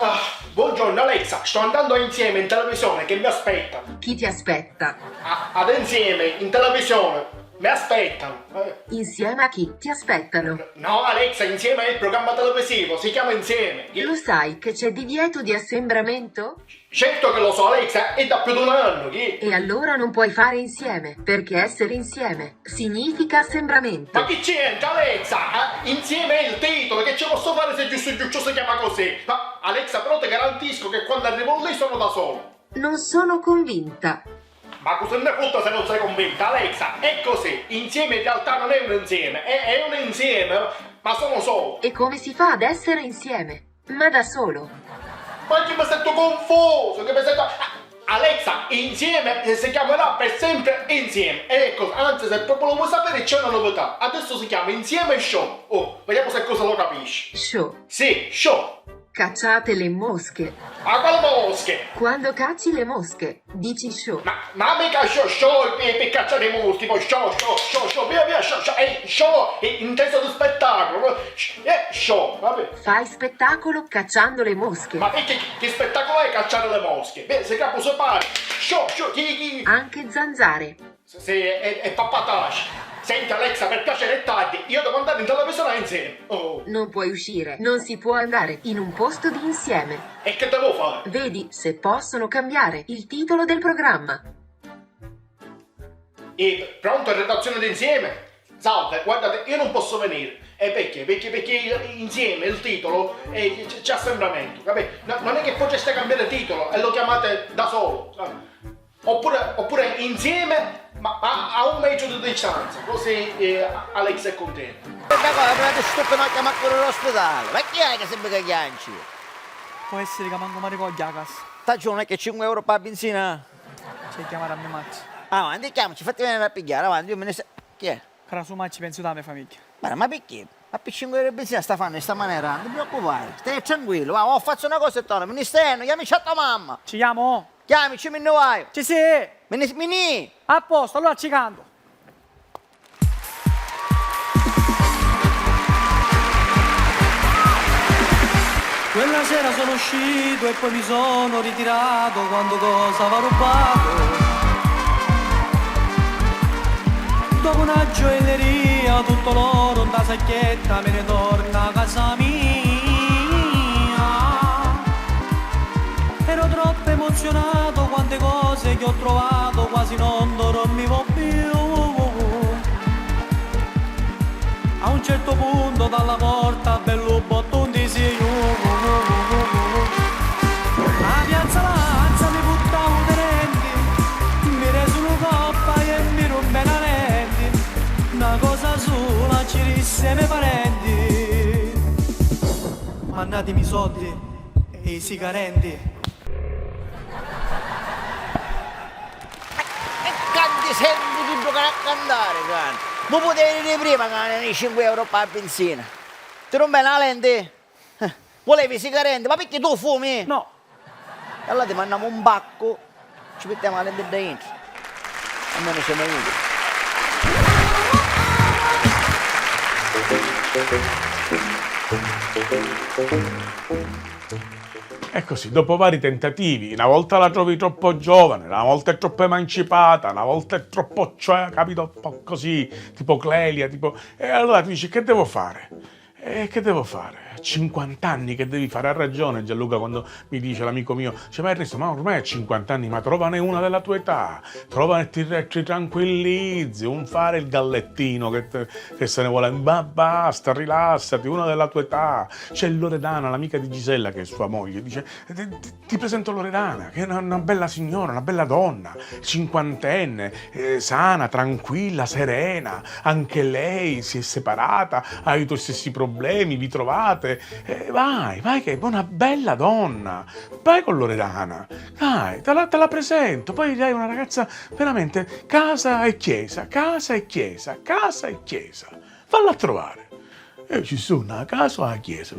Ah, buongiorno Alexa, sto andando insieme in televisione che mi aspetta. Chi ti aspetta? Ad insieme in televisione, mi aspettano. Insieme a chi ti aspettano? No Alexa, insieme al programma televisivo, si chiama Insieme. Lo sai che c'è divieto di assembramento? Certo che lo so Alexa, è da più di un anno che... E allora non puoi fare insieme, perché essere insieme significa assembramento. Ma che c'entra Alexa? Insieme è il titolo, che ci posso fare se giusto si chiama così? Ma Alexa, però ti garantisco che quando arrivo lì sono da solo. Non sono convinta. Ma cosa ne fotta se non sei convinta, Alexa? È così, insieme in realtà non è un insieme, è un insieme, ma sono solo. E come si fa ad essere insieme? Ma da solo. Ma che mi sento confuso, che mi sento... Alexa, insieme si chiamerà per sempre Insieme. Ecco, anzi, se proprio lo vuoi sapere c'è una novità. Adesso si chiama Insieme Show. Oh, vediamo se cosa lo capisci. Show. Sì, show. Cacciate le mosche. Ah, quale mosche? Quando cacci le mosche, dici show. Ma mica show per cacciare i moschi, poi show, via, show, inteso di spettacolo, show, vabbè. Fai spettacolo cacciando le mosche. Ma che spettacolo è cacciare le mosche? Beh, se capo si pare, show, chi? Anche zanzare. Sì, è pappataci. Senti Alexa, per piacere è tardi, io devo andare in televisione insieme. Oh. Non puoi uscire, non si può andare in un posto di insieme. E che devo fare? Vedi se possono cambiare il titolo del programma. E pronto in redazione d'insieme? Salve, guardate, io non posso venire. Perché insieme il titolo c'è assembramento, capito? Non è che potreste cambiare titolo e lo chiamate da solo. Oppure insieme, ma a un metro di distanza, così Alex è contento. Prima di sto che non chiama quello all'ospedale. Ma chi è che sempre che chianci? Può essere che manco mi ricordi a casa. Taccio non è che 5 euro per la benzina? C'è chiamare a mia mazza. Avanti, chiamaci, fatti venire a pigliare, avanti, io me ne Chi è? Cara su mazzi penso da mia famiglia. Ma perché? Ma per 5 euro di benzina sta fanno in sta maniera? Non ti preoccupare, stai tranquillo, va, faccio una cosa e torno, ministero, chiamici a tua mamma. Ci chiamo? Chiamici, mi ne vai. Ci sì! Mini! A posto, allora ci canto. Quella sera sono uscito e poi mi sono ritirato quando cosa va rubato. Dopo una gioielleria tutto l'oro in una sacchetta me ne torna a casa mia. Ero troppo emozionato, quante cose che ho trovato quasi non dormivo più. A un certo punto dalla porta bello bottone di signore. A piazza Lanza mi buttavo tenenti, mi reso una coppa e mi ruppe la lenti. Una cosa sola ci disse ai miei parenti, mannatemi i soldi e i sigarenti. Canti sempre tutto che a cantare, canti. Ma potevi venire prima che ne 5 euro per la benzina. Ti rompe la lente? Volevi i sigarenti, ma perché tu fumi? No. E allora ti mandiamo un bacco, ci mettiamo la lente dentro. Almeno siamo aiuti. È così, dopo vari tentativi, una volta la trovi troppo giovane, una volta è troppo emancipata, una volta è troppo, cioè, capito, un po' così, tipo Clelia, tipo... E allora tu dici, che devo fare? Che devo fare? 50 anni che devi fare, ha ragione Gianluca quando mi dice l'amico mio, cioè, ma il resto, ma ormai hai 50 anni, ma trovane una della tua età, trovane e ti tranquillizzi, non fare il gallettino che se ne vuole, ma basta, rilassati, una della tua età. C'è Loredana, l'amica di Gisella che è sua moglie, dice, ti presento Loredana, che è una bella signora, una bella donna, cinquantenne, sana, tranquilla, serena, anche lei si è separata, ha i tuoi stessi problemi, vi trovate. Vai, che è una bella donna. Vai con Loredana. Dai, te la presento. Poi lei è una ragazza veramente casa e chiesa, casa e chiesa, casa e chiesa. Falla a trovare. Ci sono a casa o a chiesa?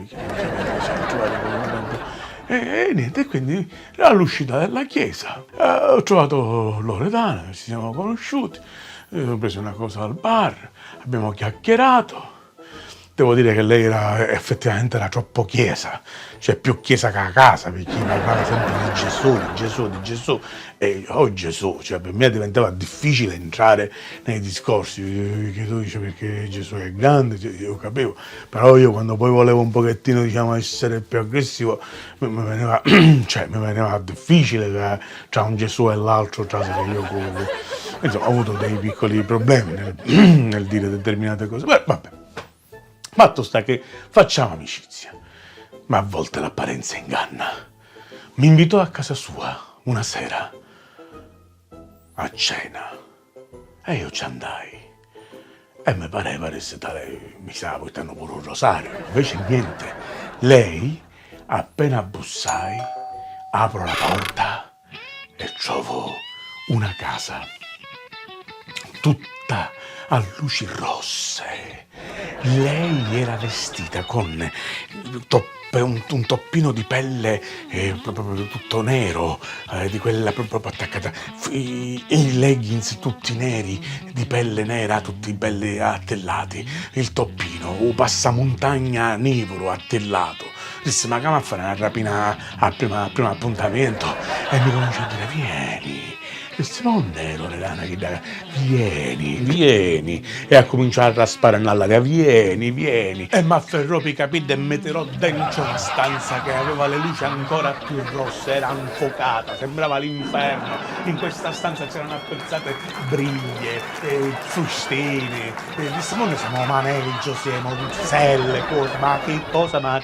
E niente, quindi all'uscita della chiesa ho trovato Loredana, ci siamo conosciuti, ho preso una cosa al bar, abbiamo chiacchierato. devo dire che lei effettivamente era troppo chiesa, cioè più chiesa che a casa, perché parlava sempre di Gesù, di Gesù, di Gesù. E Gesù, cioè per me diventava difficile entrare nei discorsi, che tu dici perché Gesù è grande, cioè, io capivo, però io quando poi volevo un pochettino, diciamo, essere più aggressivo, mi veniva, cioè, mi veniva difficile tra un Gesù e l'altro, insomma, ho avuto dei piccoli problemi nel dire determinate cose, beh, vabbè. Fatto sta che facciamo amicizia, ma a volte l'apparenza inganna. Mi invitò a casa sua una sera a cena e io ci andai e mi pareva che mi stava portando pure un rosario, invece niente. Lei, appena bussai, apro la porta e trovo una casa tutta a luci rosse. Lei era vestita con un toppino di pelle proprio tutto nero, di quella proprio attaccata, i leggings tutti neri, di pelle nera, tutti belli attellati, il toppino, un passamontagna nero attellato. Disse, ma come a fare una rapina al primo appuntamento? E mi comincia a dire, vieni. Disse, non è Loredana che dà, vieni. E ha cominciato a raspare nell'aria, vieni. E mi afferrò per i capelli e mi tirò dentro una stanza che aveva le luci ancora più rosse, era infuocata, sembrava l'inferno. In questa stanza c'erano appezzate briglie, frustini. Disse, ma noi siamo maneggio, siamo selle, ma che cosa, ma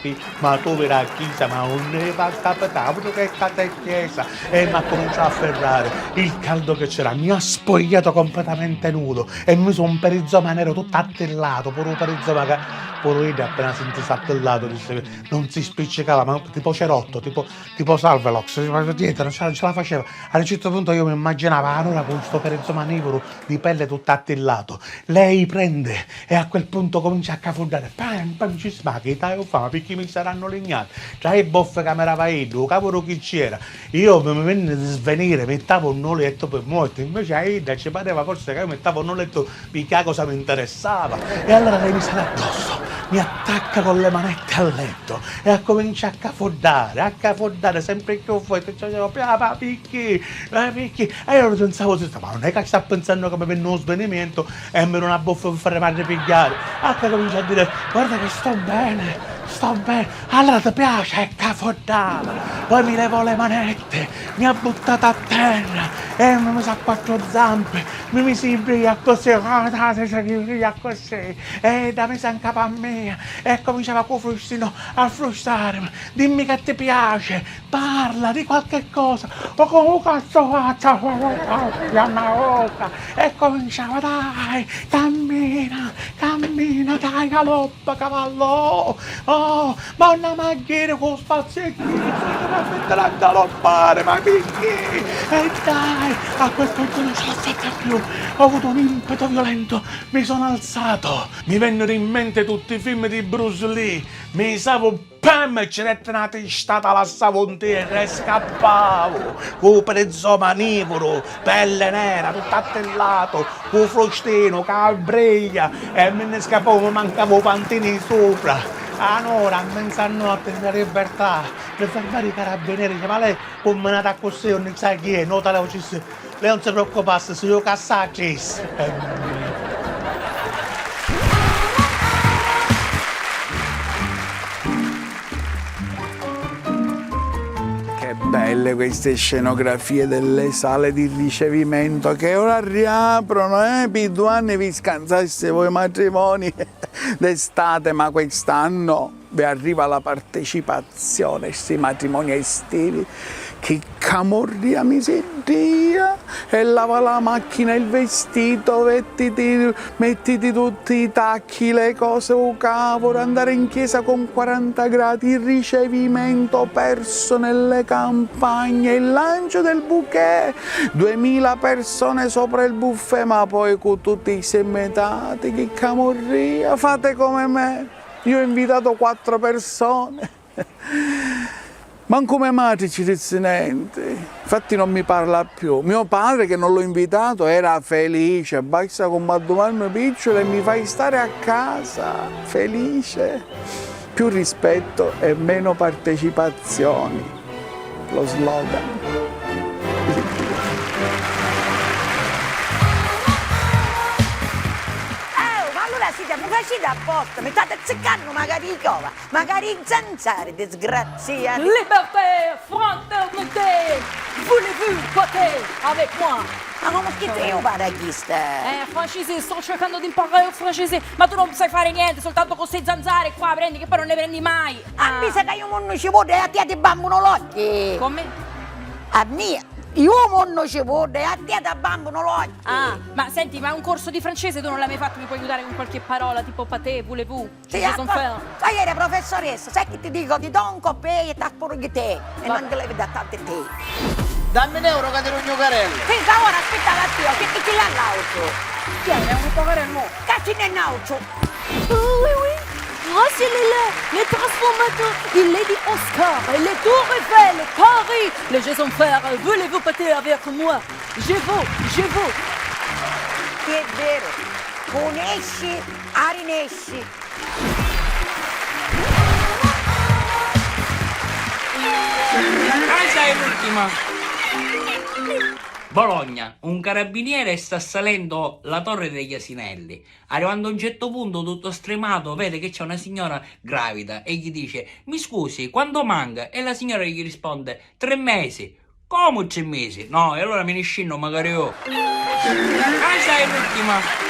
tu verrà a chiesa, ma non ne va a capitare, che catechesa. E mi ha cominciato a afferrare. Il caldo che c'era mi ha spogliato completamente nudo e mi sono un perizoma nero tutto attellato, pure un perizoma che pure io appena sentito attellato disse che non si spiccicava, ma tipo cerotto, tipo Salvelox, dietro non ce la faceva. A un certo punto io mi immaginavo allora con questo perizoma nero di pelle tutto attellato, lei prende e a quel punto comincia a cafondare, pam ci smacchi, dai fama perché mi saranno legnati, tra i boffe che mi era io, cavolo chi c'era, io mi venne di svenire, mettevo un oletto per morte, invece a Ida ci pareva forse che io mettevo un oletto perché cosa mi interessava, e allora lei mi sale addosso, mi attacca con le manette al letto e comincia a cafondare sempre più forte, perché? E io pensavo, ma non è che sta pensando che mi venne uno svenimento e mi era una boffa per fare male pigliare, comincia a dire, guarda che sto bene, allora ti piace? E cafondava, poi mi levò le manette, mi ha buttato a terra e mi mise a quattro zampe, mi si brilla così, e da messa in capo a me e cominciava con frustino a frustarmi, dimmi che ti piace, parla di qualche cosa, o come cazzo faccia, una volta, e cominciava, dai, cammina, dai, galoppa, cavallo, ma una macchina con spaziettino, mi metterà a galoppare, ma perché? E dai, a quel punto non ce l'ho fatta più, ho avuto un impeto violento, mi sono alzato, mi vennero in mente tutti i film di Bruce Lee, mi stavo pam, ci rette una testata alla savontiera e scappavo, con perizoma nivoro, pelle nera, tutto attellato, con frustino, calbriglia, e me ne scappavo, mi mancavo pantini sopra. Allora, a mezzanotte nella libertà, per fermare i carabinieri, dice, ma lei come è nata così, non sa chi è, nota lei non si preoccupasse, se io cassacci. Belle queste scenografie delle sale di ricevimento che ora riaprono, per 2 anni vi scansaste voi matrimoni d'estate, ma quest'anno vi arriva la partecipazione, questi matrimoni estivi, che camorria miseria, e lava la macchina, il vestito, mettiti tutti i tacchi, le cose, cavolo, andare in chiesa con 40 gradi, il ricevimento perso nelle campagne, il lancio del bouquet, 2000 persone sopra il buffet, ma poi con tutti i sementati, che camorria, fate come me, io ho invitato 4 persone. Manco mia madre ci disse niente, infatti non mi parla più. Mio padre, che non l'ho invitato, era felice, basta con domani piccolo e mi fai stare a casa, felice. Più rispetto e meno partecipazioni, lo slogan. Ma allora siete, mi facete apposta, mi state azzeccando magari i cova, magari i zanzare, disgraziati. Liberté, fraternité, voulez-vous voter avec moi? Ma come schizzo io parachista? Francese, sto cercando di imparare il francese, ma tu non sai fare niente, soltanto con queste zanzare qua, prendi che poi non ne prendi mai. A me sa che io non ci vuole e a te ti bambono l'occhio. Come? A me, io non ci vuole e a te ti bambono l'occhio. Ah, ma senti, ma un corso di francese tu non l'hai mai fatto, mi puoi aiutare con qualche parola, tipo paté, voulez-vous? Sì, Je son frère. sai ieri professoressa, sai che ti dico, ti do un coppè e ti asporo di te e non te levi da tante te. Dammi un euro che ti rogno carello. Sì, fa ora aspetta la tia, che ti l'ha l'auto. Tieni, è un poverello. Cacci nel naucio. Oui, oui. Rassurez-le, les transformateurs, il Lady Oscar, les Tours Eiffel, Paris, les Je son frère, voulez-vous partir avec moi? Je veux. Sì, è vero. Conesci, arinesci. Casa è l'ultima. Bologna, un carabiniere sta salendo la torre degli asinelli. Arrivando a un certo punto, tutto stremato, vede che c'è una signora gravida e gli dice: mi scusi, quando manca? E la signora gli risponde: 3 mesi. Come 3 mesi? No, e allora me ne scinno magari io. Casa è l'ultima.